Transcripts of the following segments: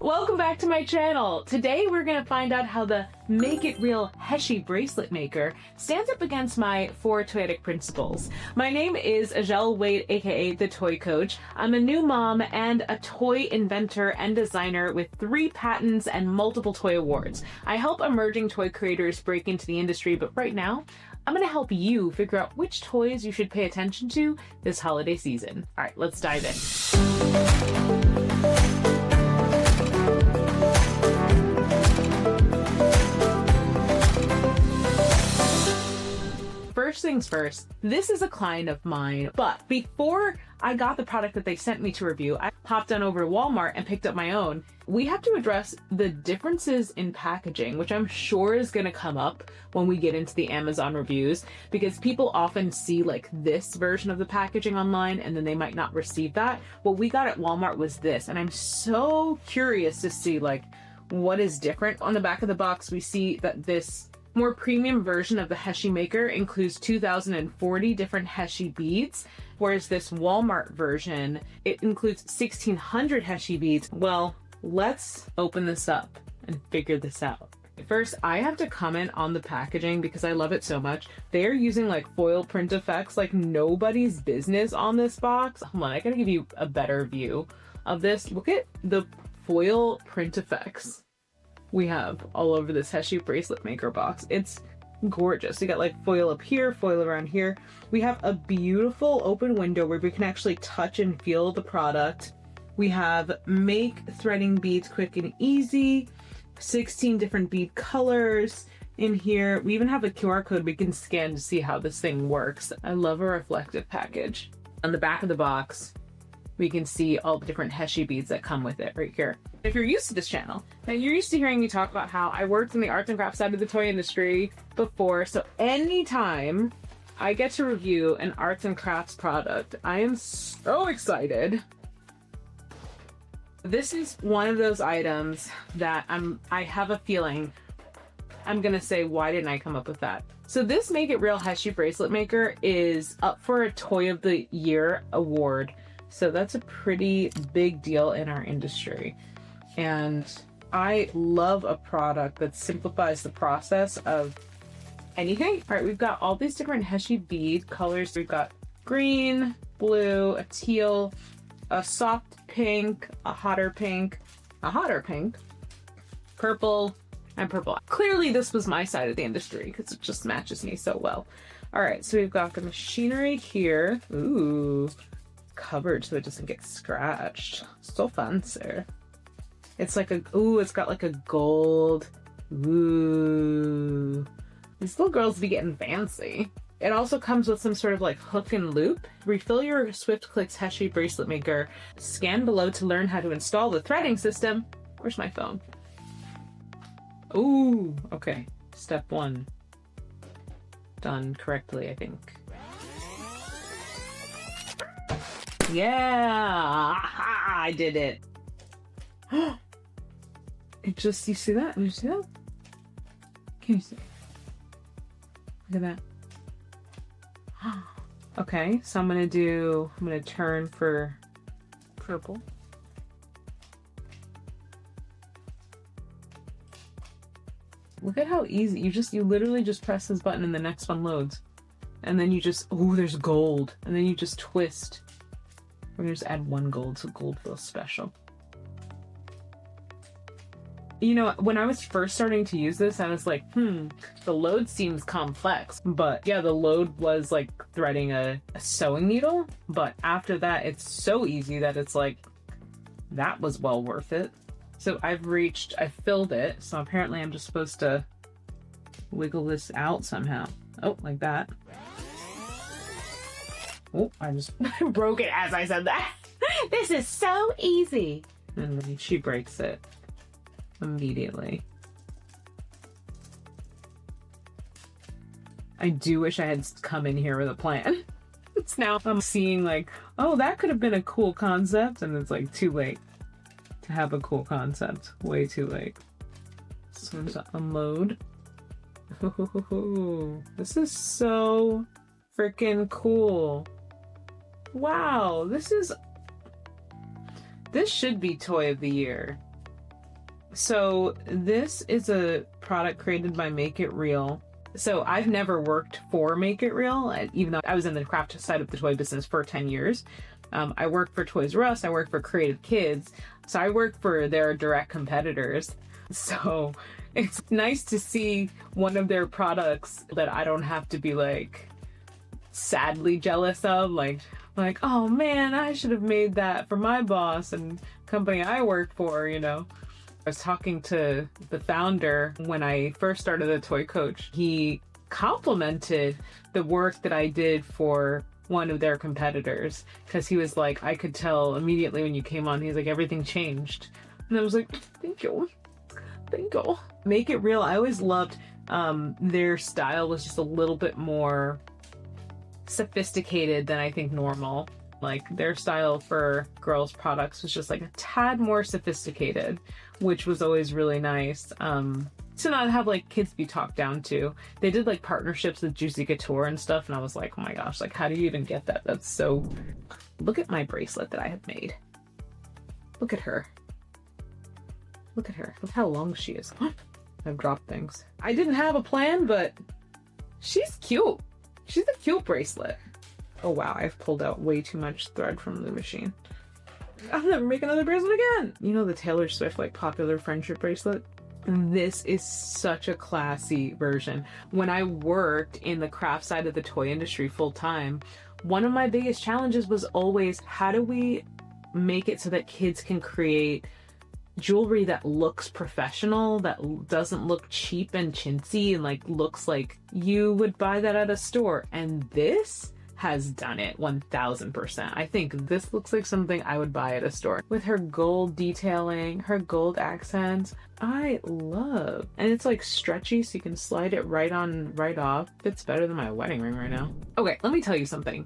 Welcome back to my channel. Today we're going to find out how the Make It Real Heishi bracelet maker stands up against my 4 Toyetic Principles. My name is Azhelle Wade, aka the Toy Coach. I'm a new mom and a toy inventor and designer with 3 patents and multiple toy awards. I help emerging toy creators break into the industry, but right now I'm going to help you figure out which toys you should pay attention to this holiday season. All right, let's dive in. First things first, this is a client of mine, but before I got the product that they sent me to review, I hopped on over to Walmart and picked up my own. We have to address the differences in packaging, which I'm sure is going to come up when we get into the Amazon reviews, because people often see like this version of the packaging online and then they might not receive that. What we got at Walmart was this, and I'm so curious to see like what is different. On the back of the box, we see that this more premium version of the Heishi maker includes 2,040 different Heishi beads, whereas this Walmart version, it includes 1,600 Heishi beads. Well, let's open this up and figure this out. First, I have to comment on the packaging because I love it so much. They're using like foil print effects like nobody's business on this box. Hold on, I gotta give you a better view of this. Look at the foil print effects we have all over this Heishi bracelet maker box. It's gorgeous. You got like foil up here, foil around here. We have a beautiful open window where we can actually touch and feel the product. We have make threading beads quick and easy, 16 different bead colors in here. We even have a QR code we can scan to see how this thing works. I love a reflective package. On the back of the box, we can see all the different Heishi beads that come with it right here. If you're used to this channel, then you're used to hearing me talk about how I worked in the arts and crafts side of the toy industry before. So anytime I get to review an arts and crafts product, I am so excited. This is one of those items that I have a feeling I'm gonna say, why didn't I come up with that? So this Make It Real Heishi bracelet maker is up for a Toy of the Year award. So that's a pretty big deal in our industry. And I love a product that simplifies the process of anything. All right, we've got all these different Heishi bead colors. We've got green, blue, a teal, a soft pink, a hotter pink, purple, and purple. Clearly this was my side of the industry because it just matches me so well. All right, so we've got the machinery here. Ooh, covered so it doesn't get scratched. So fancy. It's like it's got like a gold. Ooh. These little girls be getting fancy. It also comes with some sort of like hook and loop. Refill your SwiftClicks Heishi bracelet maker. Scan below to learn how to install the threading system. Where's my phone? Ooh, okay. Step 1. Done correctly, I think. Yeah, I did it. It just, you see that? You see that? Can you see? Look at that. Okay, so I'm gonna turn for purple. Look at how easy, you literally just press this button and the next one loads. And then you just, oh, there's gold. And then you just twist. We're gonna just add 1 gold so gold feels special. You know, when I was first starting to use this, I was like, the load seems complex. But yeah, the load was like threading a sewing needle. But after that, it's so easy that it's like, that was well worth it. So I filled it. So apparently I'm just supposed to wiggle this out somehow. Oh, like that. Oh, I just broke it as I said that. This is so easy. And then she breaks it immediately. I do wish I had come in here with a plan. It's now I'm seeing like, oh, that could have been a cool concept, and it's like too late to have a cool concept. Way too late. So I'm gonna unload. This is so freaking cool. Wow, this should be Toy of the Year. So this is a product created by Make It Real. So I've never worked for Make It Real, even though I was in the craft side of the toy business for 10 years. I worked for Toys R Us, I worked for Creative Kids, so I worked for their direct competitors. So it's nice to see one of their products that I don't have to be like sadly jealous of, like, oh man, I should have made that for my boss and company I work for, you know. I was talking to the founder when I first started the Toy Coach. He complimented the work that I did for one of their competitors because he was like, I could tell immediately when you came on, he's like, everything changed. And I was like, thank you. Thank you. Make It Real, I always loved their style was just a little bit more sophisticated than I think normal. Like their style for girls products was just like a tad more sophisticated, which was always really nice to not have like kids be talked down to. They did like partnerships with Juicy Couture and stuff, and I was like, oh my gosh, like how do you even get that? That's so... Look at my bracelet that I have made. Look at her. Look at her. Look how long she is. I've dropped things. I didn't have a plan, but she's cute. She's a cute bracelet. Oh wow, I've pulled out way too much thread from the machine. I'll never make another bracelet again. You know the Taylor Swift like popular friendship bracelet? This is such a classy version. When I worked in the craft side of the toy industry full time, one of my biggest challenges was always, how do we make it so that kids can create jewelry that looks professional, that doesn't look cheap and chintzy and like looks like you would buy that at a store? And this has done it 1000%. I think this looks like something I would buy at a store. With her gold detailing, her gold accents, I love. And it's like stretchy so you can slide it right on, right off. It's better than my wedding ring right now. Okay, let me tell you something.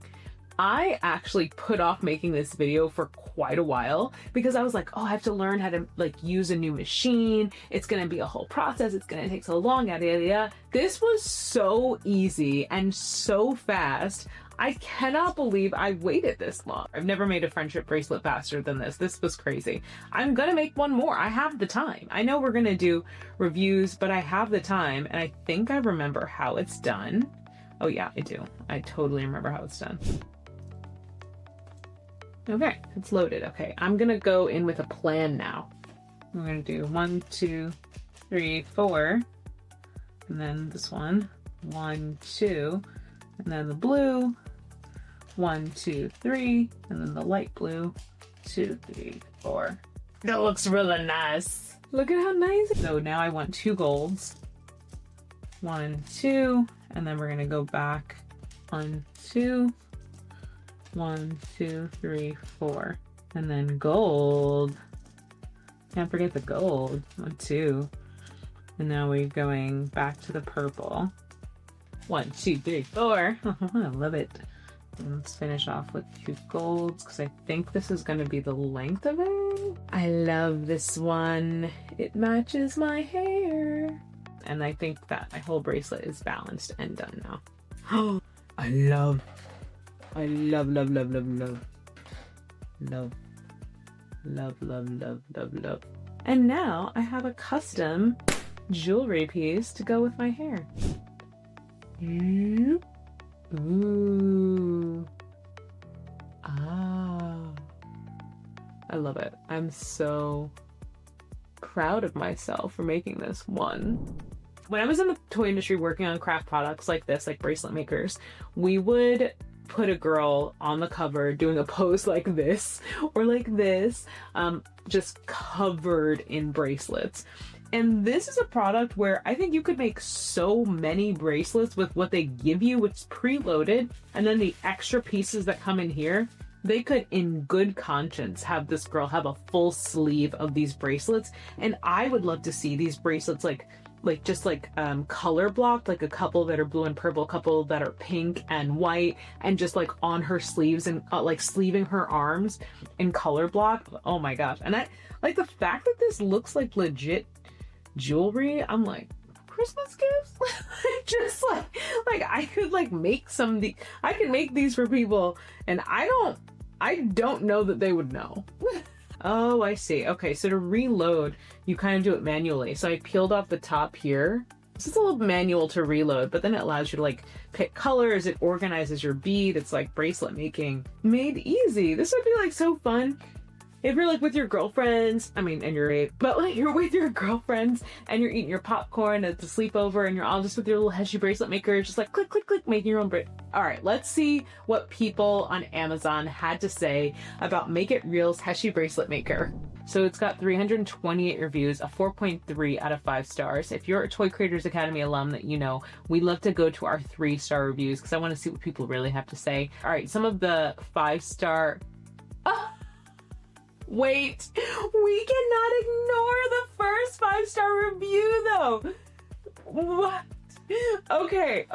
I actually put off making this video for quite a while because I was like, oh, I have to learn how to like use a new machine. It's gonna be a whole process. It's gonna take so long, yada, yada, yada. This was so easy and so fast. I cannot believe I waited this long. I've never made a friendship bracelet faster than this. This was crazy. I'm gonna make one more. I have the time. I know we're gonna do reviews, but I have the time, and I think I remember how it's done. Oh yeah, I do. I totally remember how it's done. Okay, it's loaded. Okay, I'm gonna go in with a plan now. We're gonna do 1, 2, 3, 4, and then this one, 1, 2, and then the blue, 1, 2, 3, and then the light blue, 2, 3, 4. That looks really nice. Look at how nice. So now I want 2 golds. 1, 2, and then we're gonna go back 1, 2, 1, 2, 3, 4, and then gold. Can't forget the gold. 1, 2, and now we're going back to the purple. 1, 2, 3, 4. I love it. And let's finish off with 2 golds because I think this is going to be the length of it. I love this one. It matches my hair. And I think that my whole bracelet is balanced and done now. Oh, I love, love, love, love, love, love, love, love, love, love, love. And now I have a custom jewelry piece to go with my hair. Ooh. Ah. I love it. I'm so proud of myself for making this one. When I was in the toy industry working on craft products like this, like bracelet makers, we would put a girl on the cover doing a pose like this or like this, just covered in bracelets. And this is a product where I think you could make so many bracelets with what they give you, which is preloaded, and then the extra pieces that come in here. They could, in good conscience, have this girl have a full sleeve of these bracelets. And I would love to see these bracelets just color blocked, like a couple that are blue and purple, a couple that are pink and white, and just like on her sleeves and like sleeving her arms in color block. Oh my gosh. And I like the fact that this looks like legit jewelry. I'm like, Christmas gifts? Just like I could like make I can make these for people, and I don't know that they would know. Oh, I see. Okay, so to reload, you kind of do it manually. So I peeled off the top here. This is a little manual to reload, but then it allows you to like pick colors. It organizes your bead. It's like bracelet making made easy. This would be like so fun if you're like with your girlfriends. I mean, and but like you're with your girlfriends and you're eating your popcorn at the sleepover and you're all just with your little Heishi bracelet maker, just like click, click, click, making your own All right, let's see what people on Amazon had to say about Make It Real's Heishi bracelet maker. So it's got 328 reviews, a 4.3 out of 5 stars. If you're a Toy Creators Academy alum that you know, we love to go to our 3-star reviews because I want to see what people really have to say. All right, some of the 5-star... Wait, we cannot ignore the first 5-star review though. What? Okay.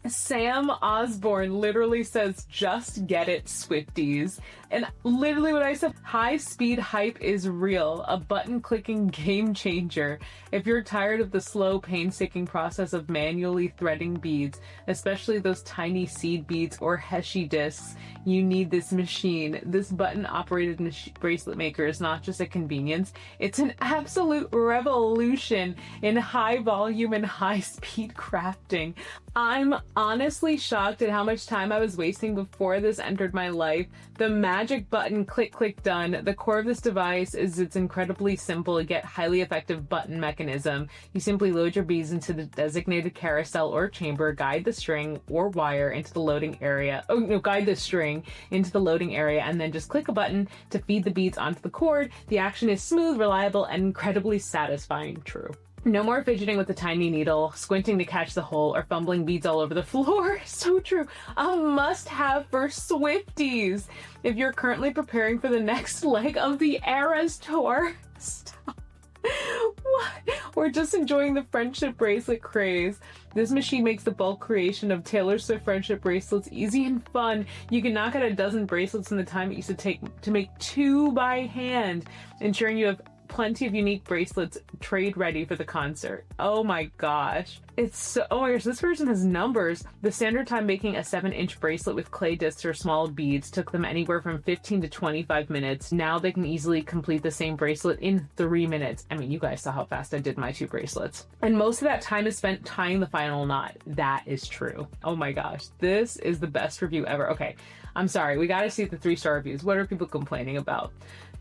Sam Osborne literally says, just get it, Swifties. And literally what I said, high speed hype is real, a button clicking game changer. If you're tired of the slow, painstaking process of manually threading beads, especially those tiny seed beads or Heishi discs, you need this machine. This button operated bracelet maker is not just a convenience, it's an absolute revolution in high volume and high speed crafting. I'm honestly shocked at how much time I was wasting before this entered my life. The magic button, click, click, done. The core of this device is its incredibly simple yet highly effective button mechanism. You simply load your beads into the designated carousel or chamber, guide the string or wire into the loading area. Guide the string into the loading area, and then just click a button to feed the beads onto the cord. The action is smooth, reliable, and incredibly satisfying. True. No more fidgeting with the tiny needle, squinting to catch the hole, or fumbling beads all over the floor. So true. A must-have for Swifties. If you're currently preparing for the next leg of the Eras tour, stop. What? Or just enjoying the friendship bracelet craze. This machine makes the bulk creation of Taylor Swift friendship bracelets easy and fun. You can knock out a dozen bracelets in the time it used to take to make 2 by hand, ensuring you have plenty of unique bracelets trade ready for the concert. Oh my gosh. It's so, oh my gosh, this version has numbers. The standard time making a 7-inch bracelet with clay discs or small beads took them anywhere from 15 to 25 minutes. Now they can easily complete the same bracelet in 3 minutes. I mean, you guys saw how fast I did my 2 bracelets. And most of that time is spent tying the final knot. That is true. Oh my gosh, this is the best review ever. Okay, I'm sorry, we gotta see the 3-star reviews. What are people complaining about?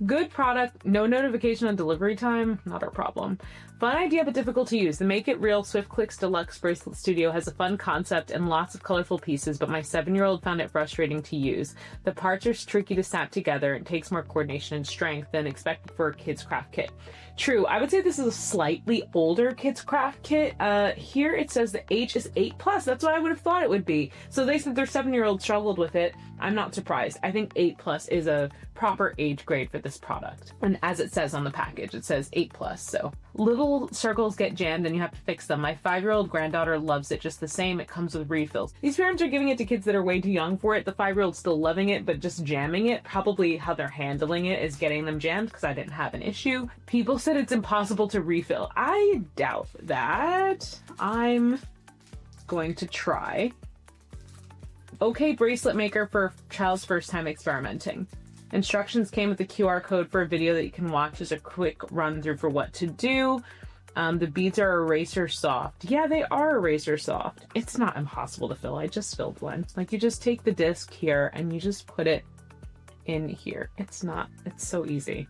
Good product, no notification on delivery time, not our problem. Fun idea but difficult to use. The Make It Real Swift Clicks Deluxe Bracelet Studio has a fun concept and lots of colorful pieces, but my 7-year-old found it frustrating to use. The parts are tricky to snap together and takes more coordination and strength than expected for a kid's craft kit. True, I would say this is a slightly older kids craft kit. Here it says the age is 8+. That's what I would have thought it would be. So they said their 7-year-old struggled with it. I'm not surprised. I think 8+ is a proper age grade for this product. And as it says on the package, it says 8+. So little circles get jammed and you have to fix them. My 5-year-old granddaughter loves it just the same. It comes with refills. These parents are giving it to kids that are way too young for it. The 5-year-old's still loving it, but just jamming it. Probably how they're handling it is getting them jammed because I didn't have an issue. People said it's impossible to refill. I doubt that. I'm going to try. Okay, bracelet maker for child's first time experimenting. Instructions came with a QR code for a video that you can watch as a quick run through for what to do. The beads are eraser soft. Yeah, they are eraser soft. It's not impossible to fill. I just filled one. Like, you just take the disc here and you just put it in here. It's so easy.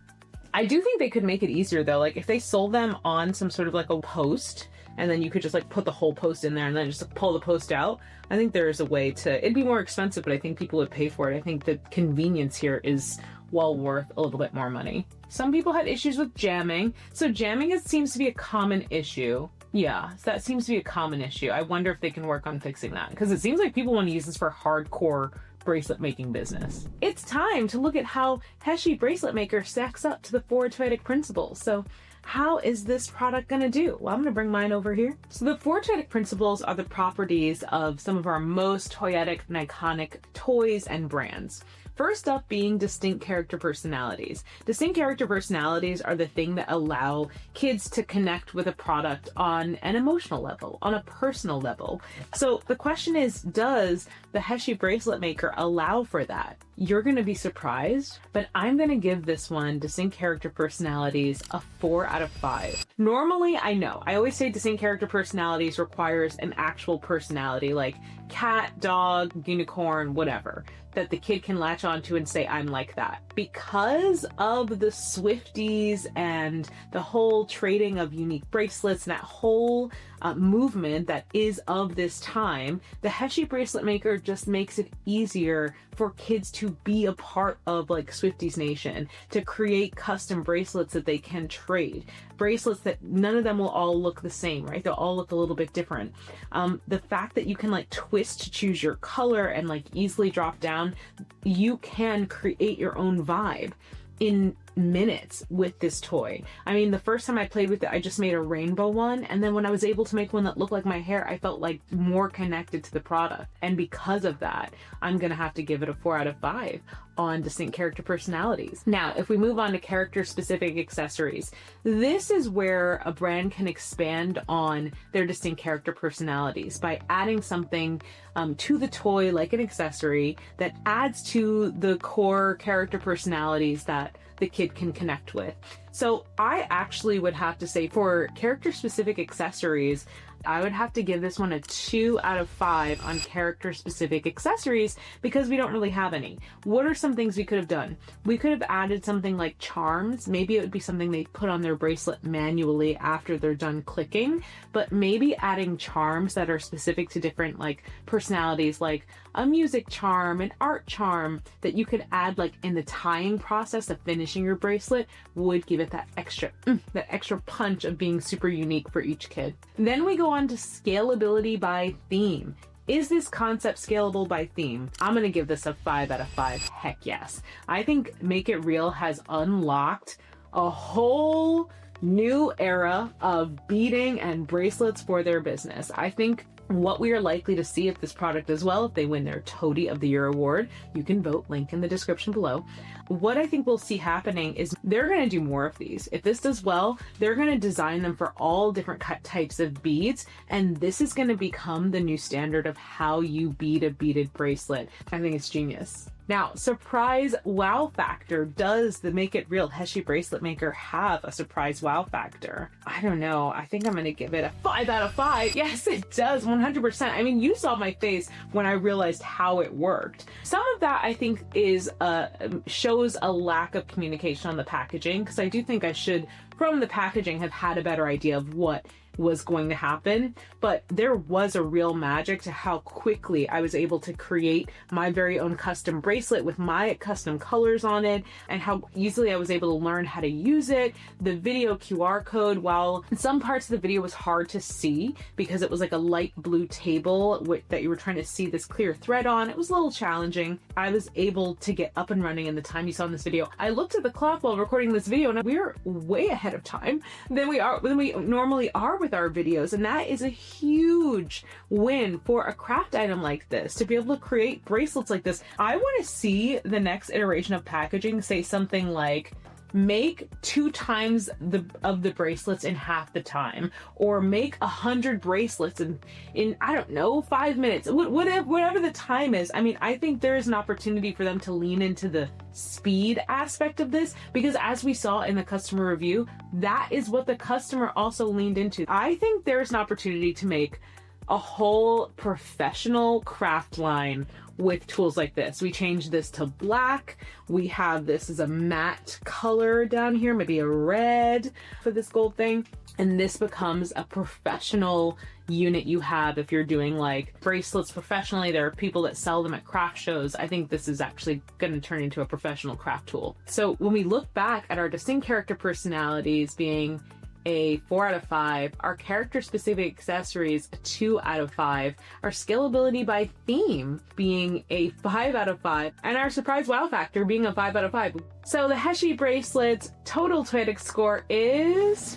I do think they could make it easier though. Like if they sold them on some sort of like a post and then you could just like put the whole post in there and then just pull the post out. I think there is a way to, it'd be more expensive, but I think people would pay for it. I think the convenience here is well worth a little bit more money. Some people had issues with jamming. So jamming seems to be a common issue. Yeah, that seems to be a common issue. I wonder if they can work on fixing that because it seems like people want to use this for hardcore bracelet making business. It's time to look at how Heishi bracelet maker stacks up to the 4 Toyetic Principles. So how is this product gonna do? Well, I'm gonna bring mine over here. So the 4 Toyetic Principles are the properties of some of our most toyetic and iconic toys and brands. First up being distinct character personalities. Distinct character personalities are the thing that allow kids to connect with a product on an emotional level, on a personal level. So the question is, does the Heishi bracelet maker allow for that? you're going to be surprised, but I'm going to give this one, distinct character personalities, a 4 out of 5. Normally, I know, I always say distinct character personalities requires an actual personality, like cat, dog, unicorn, whatever, that the kid can latch onto and say, I'm like that. Because of the Swifties and the whole trading of unique bracelets and that whole movement that is of this time, the Heishi bracelet maker just makes it easier for kids to be a part of like Swifties Nation, to create custom bracelets that they can trade. Bracelets that none of them will all look the same, right? They'll all look a little bit different. The fact that you can like twist to choose your color and like easily drop down, you can create your own vibe in minutes with this toy. I mean, the first time I played with it, I just made a rainbow one, and then when I was able to make one that looked like my hair, I felt like more connected to the product. And because of that, I'm gonna have to give it a 4 out of 5 on distinct character personalities. Now, if we move on to character specific accessories, this is where a brand can expand on their distinct character personalities by adding something to the toy, like an accessory that adds to the core character personalities that the kid can connect with. So I actually would have to say, for character specific accessories, I would have to give this one a 2 out of 5 on character specific accessories, because we don't really have any. What are some things we could have done? We could have added something like charms. Maybe it would be something they put on their bracelet manually after they're done clicking, but maybe adding charms that are specific to different like personalities, like a music charm, an art charm that you could add like in the tying process of finishing your bracelet, would give it that extra punch of being super unique for each kid. Then we go on to scalability by theme. Is this concept scalable by theme? I'm gonna give this a 5 out of 5. Heck yes. I think Make It Real has unlocked a whole new era of beading and bracelets for their business. I think what we are likely to see at this product as well, if they win their Toady of the Year award, you can vote, link in the description below. What I think we'll see happening is they're going to do more of these. If this does well, they're going to design them for all different types of beads, and this is going to become the new standard of how you bead a beaded bracelet. I think it's genius. Now, surprise wow factor. Does the Make It Real Heishi bracelet maker have a surprise wow factor? I don't know. I think I'm going to give it a 5 out of 5. Yes, it does. 100%. I mean, you saw my face when I realized how it worked. Some of that I think is shows a lack of communication on the packaging, because I do think I should, from the packaging, have had a better idea of what was going to happen, but there was a real magic to how quickly I was able to create my very own custom bracelet with my custom colors on it, and how easily I was able to learn how to use it. The video QR code, while some parts of the video was hard to see because it was like a light blue table that you were trying to see this clear thread on, it was a little challenging. I was able to get up and running in the time you saw in this video. I looked at the clock while recording this video, and we're way ahead of time than we normally are with our videos, and that is a huge win for a craft item like this, to be able to create bracelets like this. I want to see the next iteration of packaging say something like, make 2 times of the bracelets in half the time, or make 100 bracelets in I don't know, 5 minutes, whatever the time is. I mean, I think there is an opportunity for them to lean into the speed aspect of this, because as we saw in the customer review, that is what the customer also leaned into. I think there's an opportunity to make a whole professional craft line with tools like this. We changed this to black. We have this as a matte color down here, maybe a red for this gold thing. And this becomes a professional unit you have if you're doing like bracelets professionally. There are people that sell them at craft shows. I think this is actually going to turn into a professional craft tool. So when we look back at our distinct character personalities being a 4 out of 5, our character specific accessories a 2 out of 5, our scalability by theme being a 5 out of 5, and our surprise wow factor being a 5 out of 5. So the Heishi bracelet's total Toyetic score is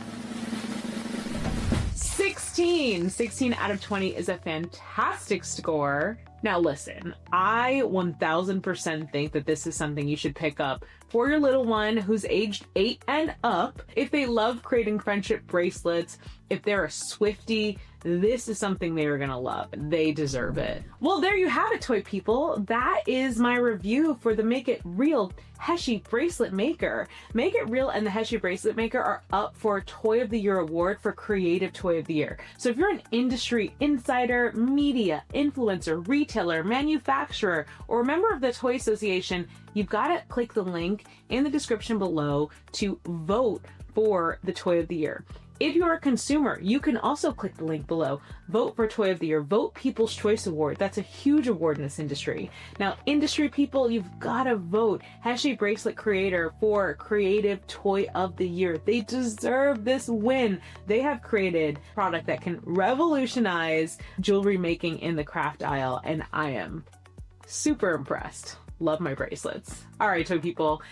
16. 16 out of 20 is a fantastic score. Now listen, I 1000% think that this is something you should pick up for your little one who's aged 8 and up. If they love creating friendship bracelets, if they're a Swiftie, this is something they are gonna love. They deserve it. Well, there you have it, toy people. That is my review for the Make It Real Heishi Bracelet Maker. Make It Real and the Heishi Bracelet Maker are up for Toy of the Year award for Creative Toy of the Year. So if you're an industry insider, media, influencer, retailer, manufacturer, or a member of the Toy Association, you've got to click the link in the description below to vote for the Toy of the Year. If you're a consumer, you can also click the link below. Vote for Toy of the Year. Vote People's Choice Award. That's a huge award in this industry. Now, industry people, you've got to vote Heishi Bracelet Creator for Creative Toy of the Year. They deserve this win. They have created a product that can revolutionize jewelry making in the craft aisle, and I am super impressed. Love my bracelets. All right, toy people.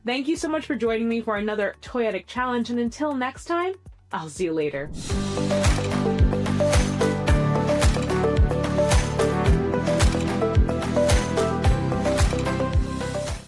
Thank you so much for joining me for another Toyetic challenge, and until next time, I'll see you later.